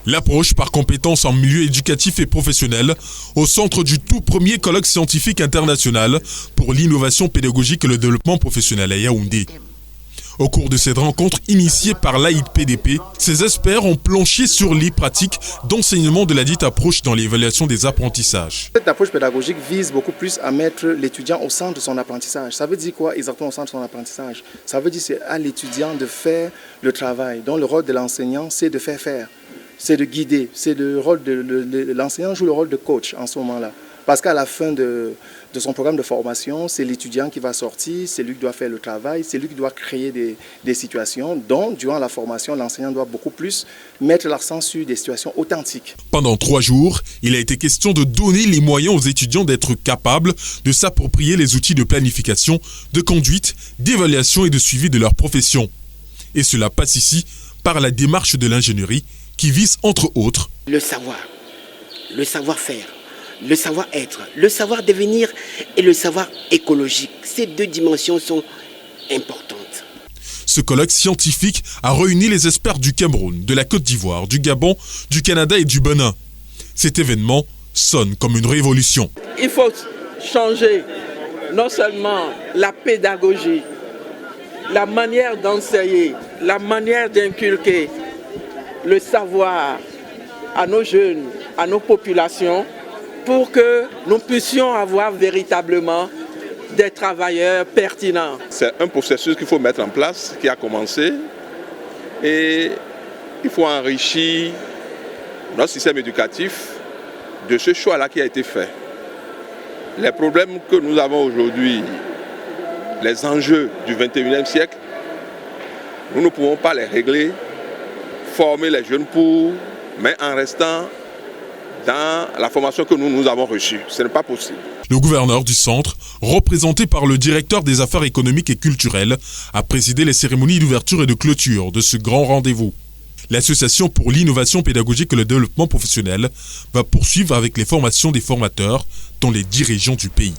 L'approche par compétences en milieu éducatif et professionnel au centre du tout premier colloque scientifique international pour l'innovation pédagogique et le développement professionnel à Yaoundé. Au cours de cette rencontre initiée par l'AIPDP, ces experts ont planché sur les pratiques d'enseignement de la dite approche dans l'évaluation des apprentissages. Cette approche pédagogique vise beaucoup plus à mettre l'étudiant au centre de son apprentissage. Ça veut dire quoi exactement au centre de son apprentissage? Ça veut dire c'est à l'étudiant de faire le travail, dont le rôle de l'enseignant c'est de faire. C'est de guider, c'est le rôle de l'enseignant joue le rôle de coach en ce moment-là. Parce qu'à la fin de son programme de formation, c'est l'étudiant qui va sortir, c'est lui qui doit faire le travail, c'est lui qui doit créer des situations. Donc, durant la formation, l'enseignant doit beaucoup plus mettre l'accent sur des situations authentiques. Pendant 3 jours, il a été question de donner les moyens aux étudiants d'être capables de s'approprier les outils de planification, de conduite, d'évaluation et de suivi de leur profession. Et cela passe ici par la démarche de l'ingénierie qui vise, entre autres, le savoir, le savoir-faire, le savoir-être, le savoir-devenir et le savoir écologique. Ces 2 dimensions sont importantes. Ce colloque scientifique a réuni les experts du Cameroun, de la Côte d'Ivoire, du Gabon, du Canada et du Bénin. Cet événement sonne comme une révolution. Il faut changer non seulement la pédagogie, la manière d'enseigner, la manière d'inculquer le savoir à nos jeunes, à nos populations, pour que nous puissions avoir véritablement des travailleurs pertinents. C'est un processus qu'il faut mettre en place, qui a commencé, et il faut enrichir notre système éducatif de ce choix-là qui a été fait. Les problèmes que nous avons aujourd'hui, les enjeux du 21e siècle, nous ne pouvons pas les régler, former les jeunes mais en restant dans la formation que nous avons reçue. Ce n'est pas possible. Le gouverneur du centre, représenté par le directeur des affaires économiques et culturelles, a présidé les cérémonies d'ouverture et de clôture de ce grand rendez-vous. L'Association pour l'innovation pédagogique et le développement professionnel va poursuivre avec les formations des formateurs dans les 10 régions du pays.